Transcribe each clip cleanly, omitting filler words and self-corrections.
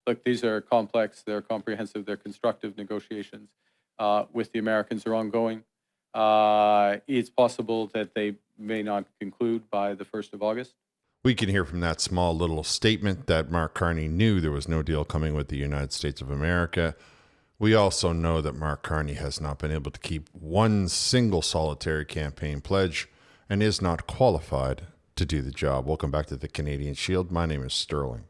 look, these are complex, they're comprehensive, they're constructive negotiations with the Americans are ongoing. It's possible that they may not conclude by the 1st of August. We can hear from that small little statement that Mark Carney knew there was no deal coming with the United States of America. We also know that Mark Carney has not been able to keep one single solitary campaign pledge and is not qualified to do the job. Welcome back to the Canadian Shield. My name is Sterling.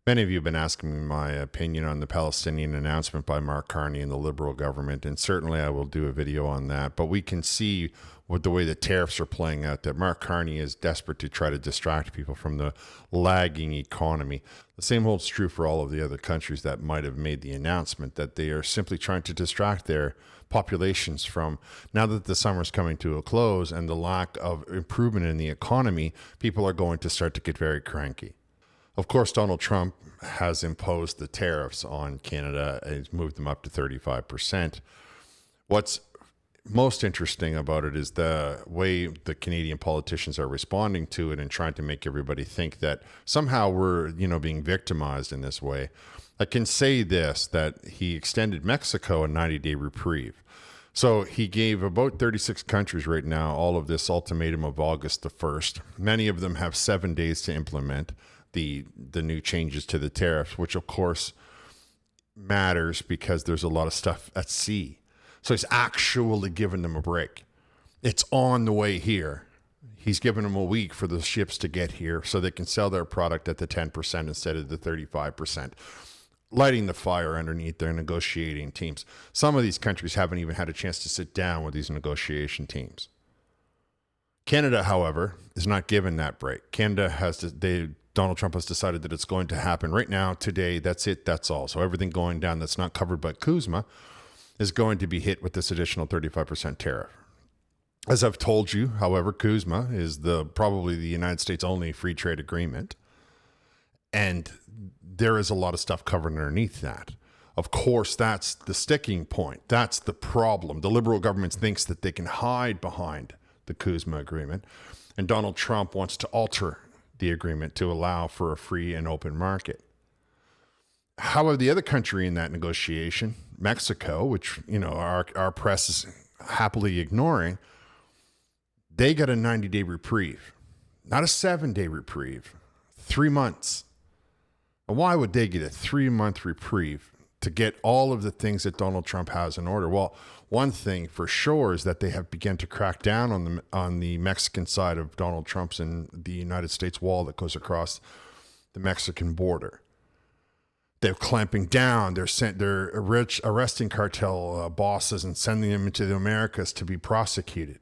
Many of you have been asking me my opinion on the Palestinian announcement by Mark Carney and the Liberal government, and certainly I will do a video on that. But we can see with the way the tariffs are playing out that Mark Carney is desperate to try to distract people from the lagging economy. The same holds true for all of the other countries that might have made the announcement, that they are simply trying to distract their populations from, now that the summer's coming to a close and the lack of improvement in the economy, people are going to start to get very cranky. Of course, Donald Trump has imposed the tariffs on Canada and he's moved them up to 35%. What's most interesting about it is the way the Canadian politicians are responding to it and trying to make everybody think that somehow we're, being victimized in this way. I can say this, that he extended Mexico a 90-day reprieve. So he gave about 36 countries right now all of this ultimatum of August the 1st. Many of them have 7 days to implement the new changes to the tariffs, which of course matters because there's a lot of stuff at sea. So he's actually given them a break. It's on the way here. He's given them a week for the ships to get here so they can sell their product at the 10% instead of the 35%, lighting the fire underneath their negotiating teams. Some of these countries haven't even had a chance to sit down with these negotiation teams. Canada, however, is not given that break. Donald Trump has decided that it's going to happen right now, today. That's it. That's all. So everything going down that's not covered by CUSMA is going to be hit with this additional 35% tariff. As I've told you, however, CUSMA is probably the United States' only free trade agreement. And there is a lot of stuff covered underneath that. Of course, that's the sticking point. That's the problem. The Liberal government thinks that they can hide behind the CUSMA agreement. And Donald Trump wants to alter the agreement to allow for a free and open market. However, the other country in that negotiation, Mexico, which our press is happily ignoring, they got a 90-day reprieve, not a 7-day reprieve, 3 months. And why would they get a 3-month reprieve to get all of the things that Donald Trump has in order? Well, one thing for sure is that they have begun to crack down on the Mexican side of Donald Trump's and the United States wall that goes across the Mexican border. They're clamping down. They're arresting cartel bosses and sending them into the Americas to be prosecuted.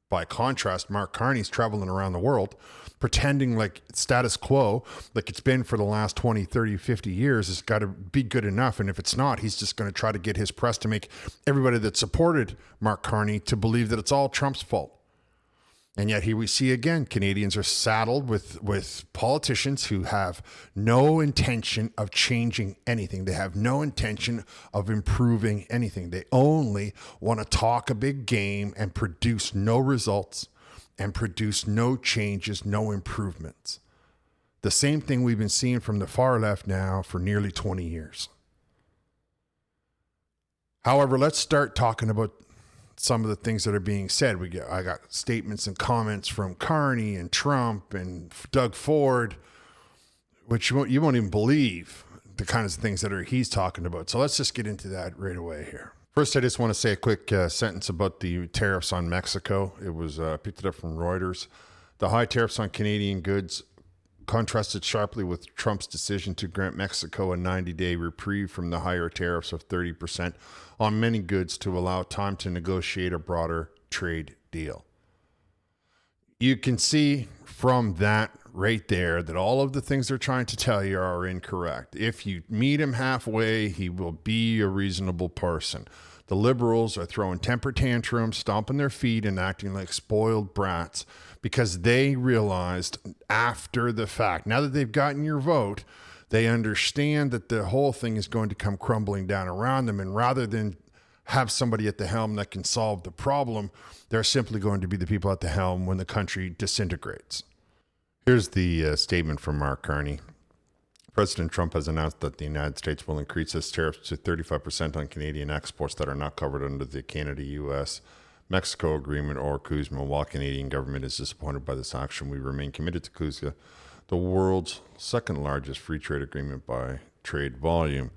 By contrast, Mark Carney's traveling around the world pretending like status quo, like it's been for the last 20, 30, 50 years, has got to be good enough. And if it's not, he's just going to try to get his press to make everybody that supported Mark Carney to believe that it's all Trump's fault. And yet here we see again, Canadians are saddled with politicians who have no intention of changing anything. They have no intention of improving anything. They only want to talk a big game and produce no results and produce no changes, no improvements. The same thing we've been seeing from the far left now for nearly 20 years. However, let's start talking about some of the things that are being said. I got statements and comments from Carney and Trump and Doug Ford, which you won't even believe the kinds of things that he's talking about. So let's just get into that right away here. First, I just want to say a quick sentence about the tariffs on Mexico. It was picked up from Reuters. The high tariffs on Canadian goods contrasted sharply with Trump's decision to grant Mexico a 90-day reprieve from the higher tariffs of 30% on many goods to allow time to negotiate a broader trade deal. You can see from that right there that all of the things they're trying to tell you are incorrect. If you meet him halfway, he will be a reasonable person. The Liberals are throwing temper tantrums, stomping their feet, and acting like spoiled brats because they realized after the fact, now that they've gotten your vote, they understand that the whole thing is going to come crumbling down around them. And rather than have somebody at the helm that can solve the problem, they're simply going to be the people at the helm when the country disintegrates. Here's the statement from Mark Carney. President Trump has announced that the United States will increase its tariffs to 35% on Canadian exports that are not covered under the Canada-US Mexico agreement or CUSMA. While Canadian government is disappointed by this action, we remain committed to CUSMA, the world's second largest free trade agreement by trade volume.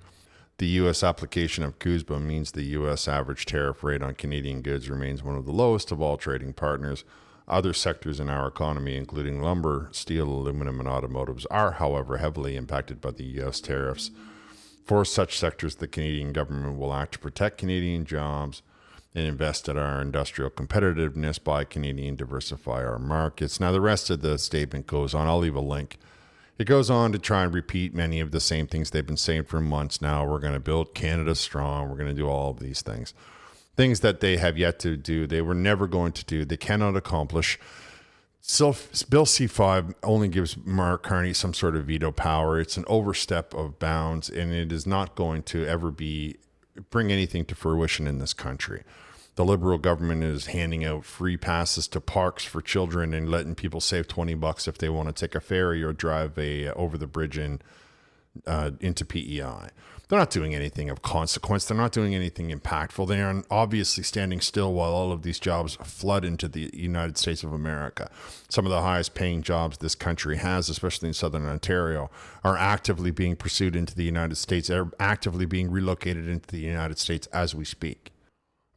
The U.S. application of CUSMA means the U.S. average tariff rate on Canadian goods remains one of the lowest of all trading partners. Other sectors in our economy, including lumber, steel, aluminum, and automotives, are, however, heavily impacted by the U.S. tariffs. For such sectors, the Canadian government will act to protect Canadian jobs and invest in our industrial competitiveness, buy Canadian, diversify our markets. Now, the rest of the statement goes on. I'll leave a link. It goes on to try and repeat many of the same things they've been saying for months now. We're going to build Canada strong. We're going to do all of these things. Things that they have yet to do, they were never going to do, they cannot accomplish. So Bill C-5 only gives Mark Carney some sort of veto power. It's an overstep of bounds, and it is not going to ever bring anything to fruition in this country. The Liberal government is handing out free passes to parks for children and letting people save $20 if they want to take a ferry or drive over the bridge into PEI. They're not doing anything of consequence. They're not doing anything impactful. They are obviously standing still while all of these jobs flood into the United States of America. Some of the highest paying jobs this country has, especially in Southern Ontario, are actively being pursued into the United States, are actively being relocated into the United States as we speak.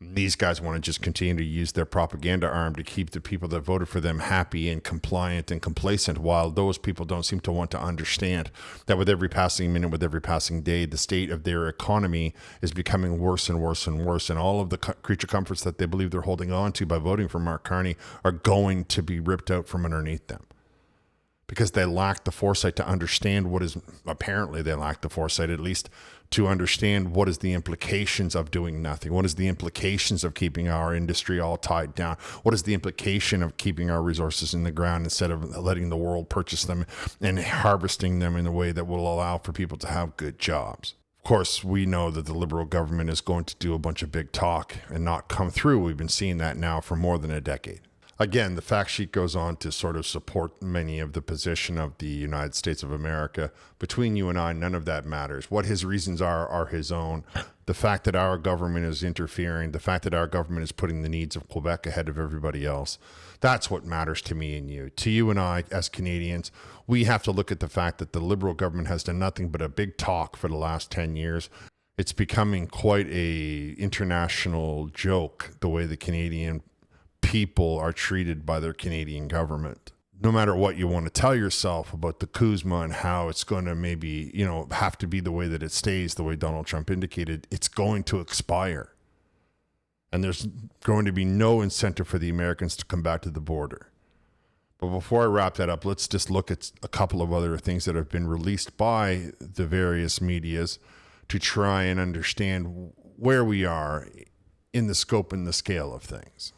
These guys want to just continue to use their propaganda arm to keep the people that voted for them happy and compliant and complacent, while those people don't seem to want to understand that with every passing minute, with every passing day, the state of their economy is becoming worse and worse and worse. And all of the creature comforts that they believe they're holding on to by voting for Mark Carney are going to be ripped out from underneath them, because they lack the foresight to understand apparently they lack the foresight, at least to understand what is the implications of doing nothing. What is the implications of keeping our industry all tied down? What is the implication of keeping our resources in the ground instead of letting the world purchase them and harvesting them in a way that will allow for people to have good jobs? Of course, we know that the Liberal government is going to do a bunch of big talk and not come through. We've been seeing that now for more than a decade. Again, the fact sheet goes on to sort of support many of the position of the United States of America. Between you and I, none of that matters. What his reasons are his own. The fact that our government is interfering, the fact that our government is putting the needs of Quebec ahead of everybody else, that's what matters to me and you. To you and I, as Canadians, we have to look at the fact that the Liberal government has done nothing but a big talk for the last 10 years. It's becoming quite a international joke, the way the Canadian people are treated by their Canadian government. No matter what you want to tell yourself about the CUSMA and how it's going to maybe, have to be the way that it stays, the way Donald Trump indicated, it's going to expire. And there's going to be no incentive for the Americans to come back to the border. But before I wrap that up, let's just look at a couple of other things that have been released by the various medias to try and understand where we are in the scope and the scale of things.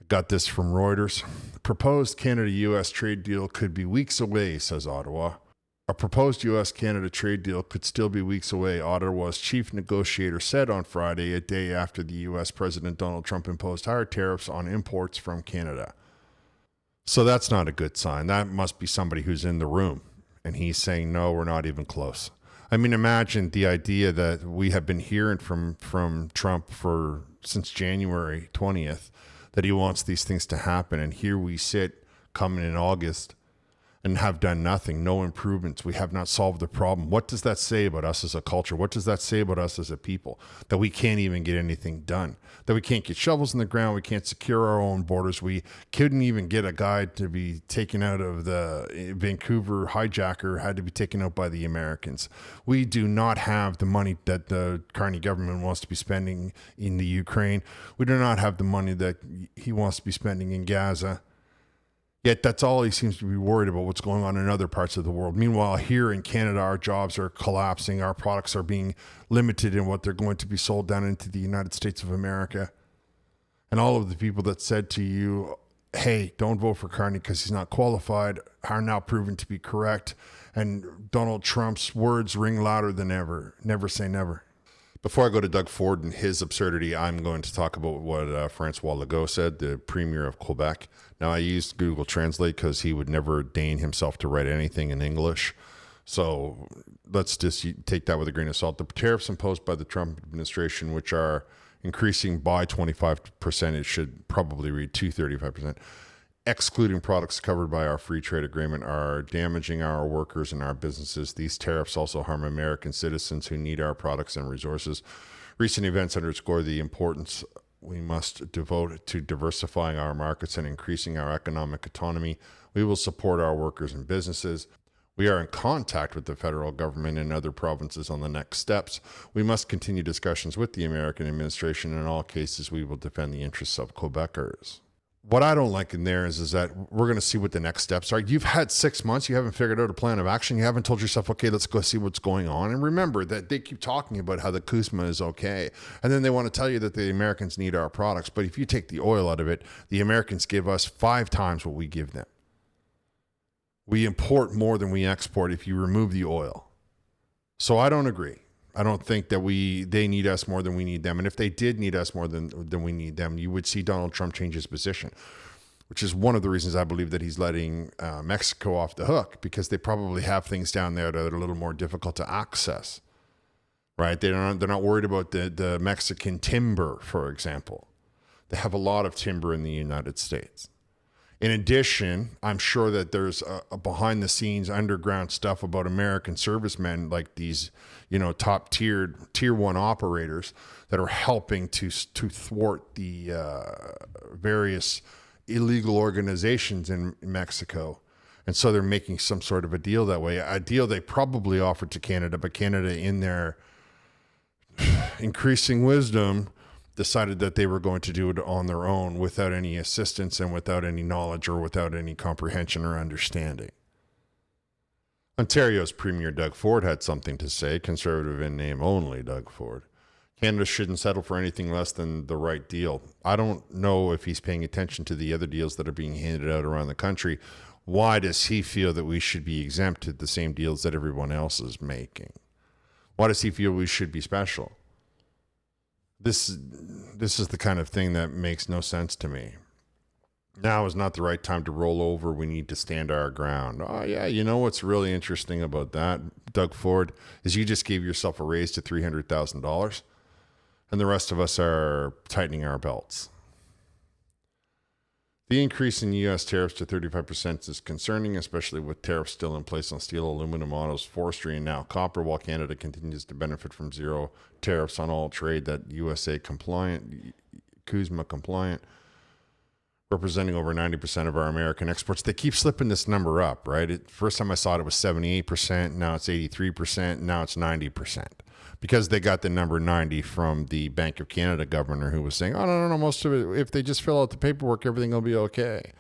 Got this from Reuters. The proposed Canada-U.S. trade deal could be weeks away, says Ottawa. A proposed U.S.-Canada trade deal could still be weeks away, Ottawa's chief negotiator said on Friday, a day after the U.S. President Donald Trump imposed higher tariffs on imports from Canada. So that's not a good sign. That must be somebody who's in the room, and he's saying, no, we're not even close. I mean, imagine the idea that we have been hearing from Trump since January 20th, that he wants these things to happen. And here we sit coming in August and have done nothing, no improvements. We have not solved the problem. What does that say about us as a culture? What does that say about us as a people? That we can't even get anything done, that we can't get shovels in the ground. We can't secure our own borders. We couldn't even get a guy to be taken out of the Vancouver hijacker, had to be taken out by the Americans. We do not have the money that the Carney government wants to be spending in the Ukraine. We do not have the money that he wants to be spending in Gaza. Yet that's all he seems to be worried about, what's going on in other parts of the world. Meanwhile, here in Canada, our jobs are collapsing. Our products are being limited in what they're going to be sold down into the United States of America. And all of the people that said to you, hey, don't vote for Carney because he's not qualified, are now proven to be correct. And Donald Trump's words ring louder than ever. Never say never. Before I go to Doug Ford and his absurdity, I'm going to talk about what Francois Legault said, the Premier of Quebec. Now, I used Google Translate because he would never deign himself to write anything in English. So let's just take that with a grain of salt. The tariffs imposed by the Trump administration, which are increasing by 25%, it should probably read to 35%, excluding products covered by our free trade agreement, are damaging our workers and our businesses. These tariffs also harm American citizens who need our products and resources. Recent events underscore the importance we must devote to diversifying our markets and increasing our economic autonomy. We will support our workers and businesses. We are in contact with the federal government and other provinces on the next steps. We must continue discussions with the American administration. In all cases, we will defend the interests of Quebecers. What I don't like in there is that we're going to see what the next steps are. You've had 6 months. You haven't figured out a plan of action. You haven't told yourself, okay, let's go see what's going on. And remember that they keep talking about how the CUSMA is okay. And then they want to tell you that the Americans need our products. But if you take the oil out of it, the Americans give us 5 times what we give them. We import more than we export if you remove the oil. So I don't agree. I don't think that they need us more than we need them. And if they did need us more than we need them, you would see Donald Trump change his position, which is one of the reasons I believe that he's letting Mexico off the hook, because they probably have things down there that are a little more difficult to access, right? They're not worried about the Mexican timber, for example. They have a lot of timber in the United States. In addition, I'm sure that there's a behind the scenes underground stuff about American servicemen, like these, top tier 1 operators that are helping to thwart the various illegal organizations in Mexico. And so they're making some sort of a deal that way, a deal they probably offered to Canada, but Canada, in their increasing wisdom, decided that they were going to do it on their own without any assistance and without any knowledge or without any comprehension or understanding. Ontario's Premier Doug Ford had something to say, conservative in name only Doug Ford. Canada shouldn't settle for anything less than the right deal. I don't know if he's paying attention to the other deals that are being handed out around the country. Why does he feel that we should be exempted the same deals that everyone else is making? Why does he feel we should be special? This is the kind of thing that makes no sense to me. Now is not the right time to roll over. We need to stand our ground. Oh, yeah, you know what's really interesting about that, Doug Ford, is you just gave yourself a raise to $300,000, and the rest of us are tightening our belts. The increase in U.S. tariffs to 35% is concerning, especially with tariffs still in place on steel, aluminum, autos, forestry, and now copper, while Canada continues to benefit from zero tariffs on all trade that USA compliant, CUSMA compliant, representing over 90% of our American exports. They keep slipping this number up, right? First time I saw it was 78%, now it's 83%, now it's 90%. Because they got the number 90 from the Bank of Canada governor, who was saying, oh, no, most of it, if they just fill out the paperwork, everything will be okay.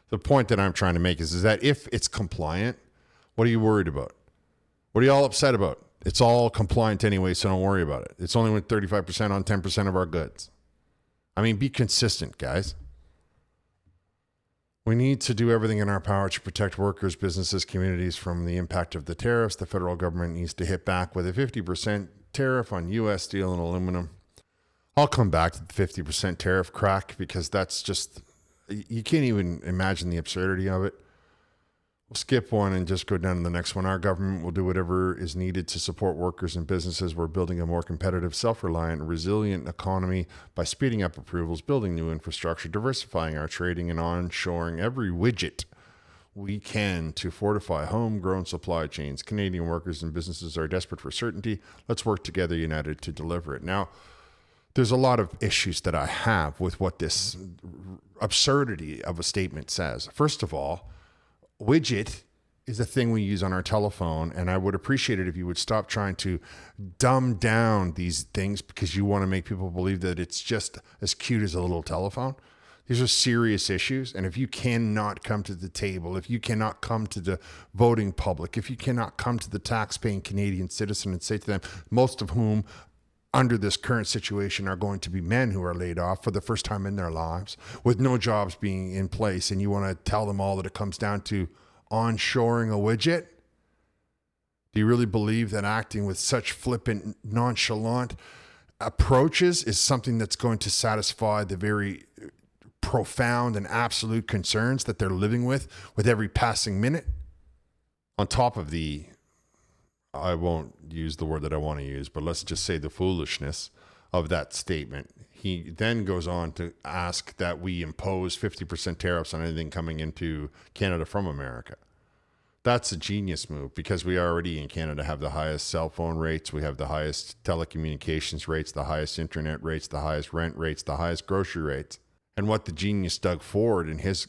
The point that I'm trying to make is that if it's compliant, what are you worried about? What are you all upset about? It's all compliant anyway, so don't worry about it. It's only with 35% on 10% of our goods. I mean, be consistent, guys. We need to do everything in our power to protect workers, businesses, communities from the impact of the tariffs. The federal government needs to hit back with a 50% tariff on U.S. steel and aluminum. I'll come back to the 50% tariff crack, because that's just, you can't even imagine the absurdity of it. We'll skip one and just go down to the next one. Our government will do whatever is needed to support workers and businesses. We're building a more competitive, self-reliant, resilient economy by speeding up approvals, building new infrastructure, diversifying our trading, and onshoring every widget we can to fortify homegrown supply chains. Canadian workers and businesses are desperate for certainty. Let's work together, united, to deliver it. Now, there's a lot of issues that I have with what this absurdity of a statement says. First of all, widget is a thing we use on our telephone, and I would appreciate it if you would stop trying to dumb down these things because you want to make people believe that it's just as cute as a little telephone. These are serious issues, and if you cannot come to the table, if you cannot come to the voting public, if you cannot come to the tax-paying Canadian citizen and say to them, most of whom under this current situation are going to be men who are laid off for the first time in their lives with no jobs being in place, and you want to tell them all that it comes down to onshoring a widget? Do you really believe that acting with such flippant, nonchalant approaches is something that's going to satisfy the very profound and absolute concerns that they're living with every passing minute? On top of I won't use the word that I want to use, but let's just say the foolishness of that statement. He then goes on to ask that we impose 50% tariffs on anything coming into Canada from America. That's a genius move, because we already in Canada have the highest cell phone rates, we have the highest telecommunications rates, the highest internet rates, the highest rent rates, the highest grocery rates. And what the genius Doug Ford and his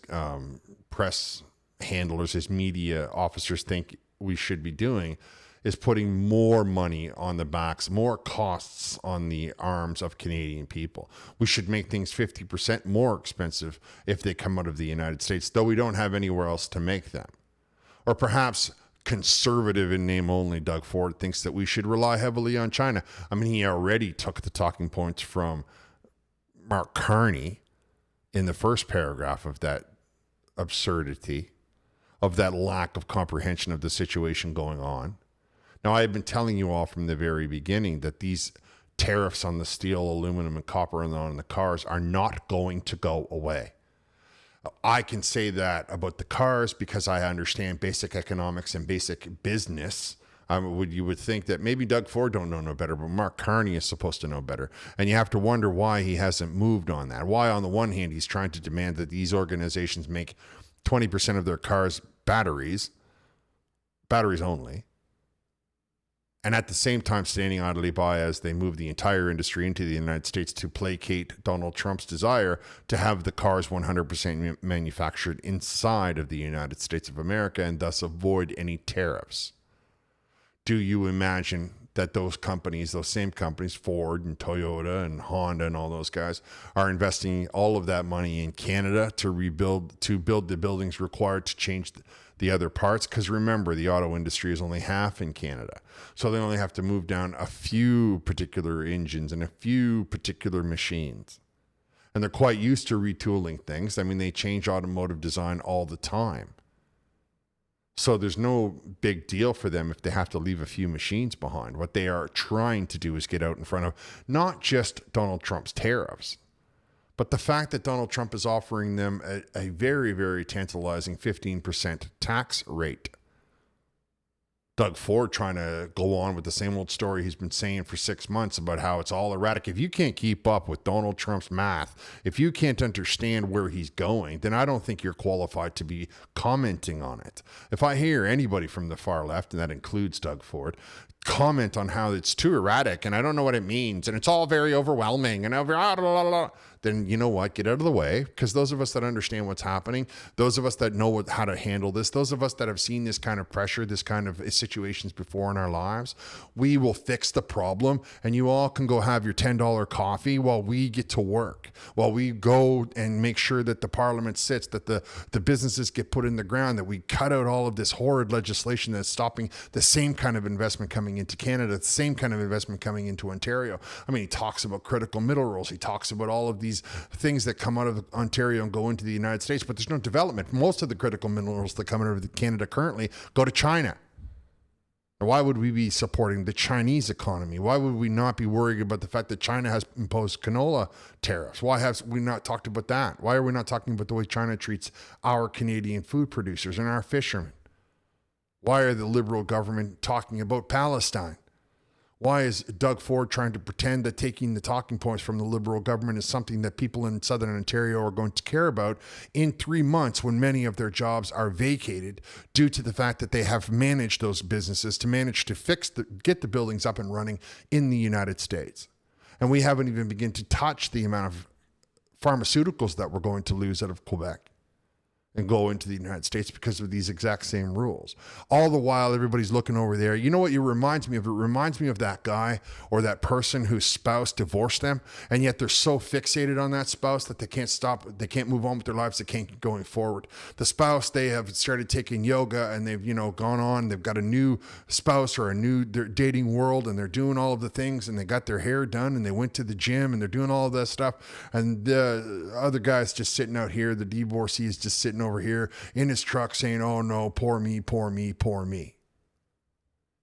press handlers, his media officers think we should be doing is putting more money on the backs, more costs on the arms of Canadian people. We should make things 50% more expensive if they come out of the United States, though we don't have anywhere else to make them. Or perhaps conservative in name only Doug Ford thinks that we should rely heavily on China. I mean, he already took the talking points from Mark Carney in the first paragraph of that absurdity, of that lack of comprehension of the situation going on. Now, I have been telling you all from the very beginning that these tariffs on the steel, aluminum, and copper and on the cars are not going to go away. I can say that about the cars because I understand basic economics and basic business. You would think that maybe Doug Ford don't know no better, but Mark Carney is supposed to know better. And you have to wonder why he hasn't moved on that. Why, on the one hand, he's trying to demand that these organizations make 20% of their cars batteries only, and at the same time standing idly by as they move the entire industry into the United States to placate Donald Trump's desire to have the cars 100% manufactured inside of the United States of America and thus avoid any tariffs. Do you imagine that those companies, those same companies, Ford and Toyota and Honda and all those guys, are investing all of that money in Canada to build the buildings required to change the other parts? Because remember, the auto industry is only half in Canada. So they only have to move down a few particular engines and a few particular machines. And they're quite used to retooling things. I mean, they change automotive design all the time. So there's no big deal for them if they have to leave a few machines behind. What they are trying to do is get out in front of not just Donald Trump's tariffs, but the fact that Donald Trump is offering them a very, very tantalizing 15% tax rate. Doug Ford trying to go on with the same old story he's been saying for 6 months about how it's all erratic. If you can't keep up with Donald Trump's math, if you can't understand where he's going, then I don't think you're qualified to be commenting on it. If I hear anybody from the far left, and that includes Doug Ford, comment on how it's too erratic and I don't know what it means and it's all very overwhelming and then you know what, get out of the way, because those of us that understand what's happening, those of us that know how to handle this, those of us that have seen this kind of pressure, this kind of situations before in our lives, we will fix the problem, and you all can go have your $10 coffee while we get to work, while we go and make sure that the parliament sits, that the businesses get put in the ground, that we cut out all of this horrid legislation that's stopping the same kind of investment coming into Canada, the same kind of investment coming into Ontario. I mean, he talks about critical minerals. He talks about all of these things that come out of Ontario and go into the United States, but there's no development. Most of the critical minerals that come out of Canada currently go to China. Why would we be supporting the Chinese economy? Why would we not be worried about the fact that China has imposed canola tariffs? Why have we not talked about that? Why are we not talking about the way China treats our Canadian food producers and our fishermen? Why are the Liberal government talking about Palestine? Why is Doug Ford trying to pretend that taking the talking points from the Liberal government is something that people in Southern Ontario are going to care about in 3 months when many of their jobs are vacated due to the fact that they have managed those businesses to manage to get the buildings up and running in the United States? And we haven't even begun to touch the amount of pharmaceuticals that we're going to lose out of Quebec and go into the United States because of these exact same rules. All the while, everybody's looking over there. You know what it reminds me of? It reminds me of that guy or that person whose spouse divorced them, and yet they're so fixated on that spouse that they can't move on with their lives, they can't keep going forward. The spouse, they have started taking yoga and they've, gone on, they've got a new spouse or they're dating world, and they're doing all of the things, and they got their hair done and they went to the gym and they're doing all of that stuff. And the other guy's just sitting out here, the divorcee is just sitting over here in his truck saying, "Oh no, poor me, poor me, poor me."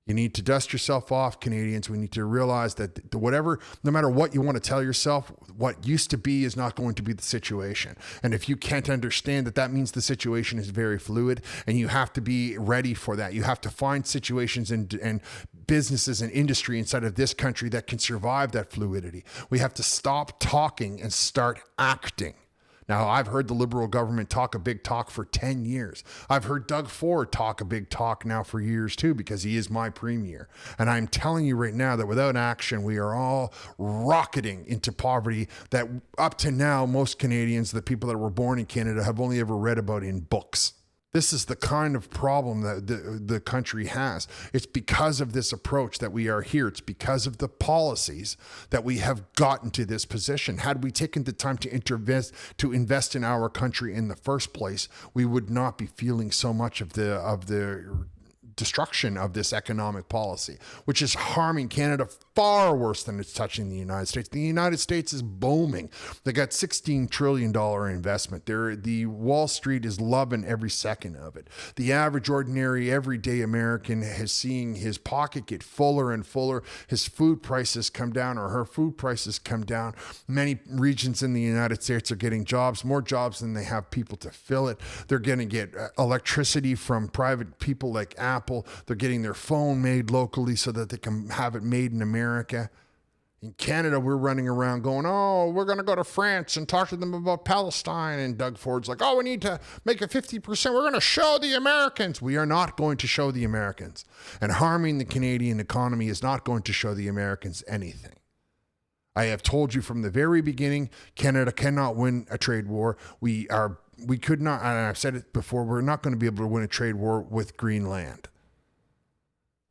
You need to dust yourself off, Canadians. We need to realize that no matter what you want to tell yourself, what used to be is not going to be the situation. And if you can't understand that, that means the situation is very fluid, and you have to be ready for that. You have to find situations and businesses and industry inside of this country that can survive that fluidity. We have to stop talking and start acting. Now, I've heard the Liberal government talk a big talk for 10 years. I've heard Doug Ford talk a big talk now for years too, because he is my premier. And I'm telling you right now that without action, we are all rocketing into poverty that up to now, most Canadians, the people that were born in Canada, have only ever read about in books. This is the kind of problem that the country has. It's because of this approach that we are here. It's because of the policies that we have gotten to this position. Had we taken the time to invest in our country in the first place, we would not be feeling so much of the destruction of this economic policy, which is harming Canada far worse than it's touching the United States. The United States is booming. They got $16 trillion investment. The Wall Street is loving every second of it. The average, ordinary, everyday American is seeing his pocket get fuller and fuller. His food prices come down, or her food prices come down. Many regions in the United States are getting jobs, more jobs than they have people to fill it. They're going to get electricity from private people like Apple. They're getting their phone made locally so that they can have it made in America. In Canada, we're running around going, oh, we're going to go to France and talk to them about Palestine. And Doug Ford's like, oh, we need to make it 50%. We're going to show the Americans. We are not going to show the Americans. And harming the Canadian economy is not going to show the Americans anything. I have told you from the very beginning, Canada cannot win a trade war. We could not, and I've said it before, we're not going to be able to win a trade war with Greenland.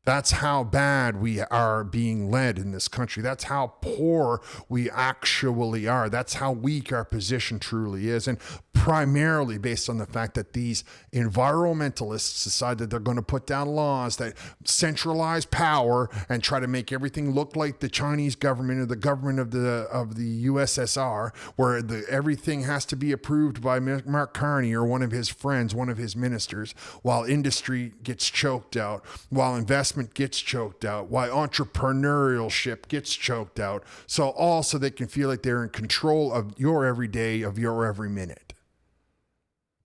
That's how bad we are being led in this country. That's how poor we actually are. That's how weak our position truly is. And primarily based on the fact that these environmentalists decide that they're going to put down laws that centralize power and try to make everything look like the Chinese government or the government of the USSR, where everything has to be approved by Mark Carney or one of his friends, one of his ministers, while industry gets choked out, while investment gets choked out, why entrepreneurship gets choked out, so they can feel like they're in control of your every day, of your every minute.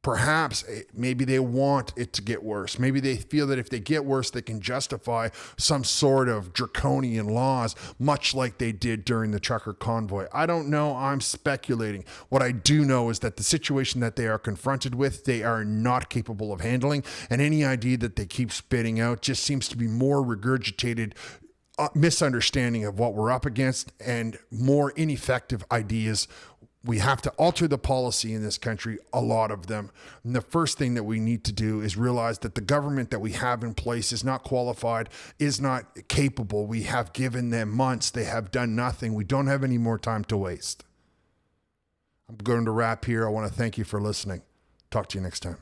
Perhaps maybe they want it to get worse. Maybe they feel that if they get worse, they can justify some sort of draconian laws, much like they did during the trucker convoy. I don't know. I'm speculating. What I do know is that the situation that they are confronted with, they are not capable of handling. And any idea that they keep spitting out just seems to be more regurgitated misunderstanding of what we're up against and more ineffective ideas. We have to alter the policy in this country, a lot of them. And the first thing that we need to do is realize that the government that we have in place is not qualified, is not capable. We have given them months. They have done nothing. We don't have any more time to waste. I'm going to wrap here. I want to thank you for listening. Talk to you next time.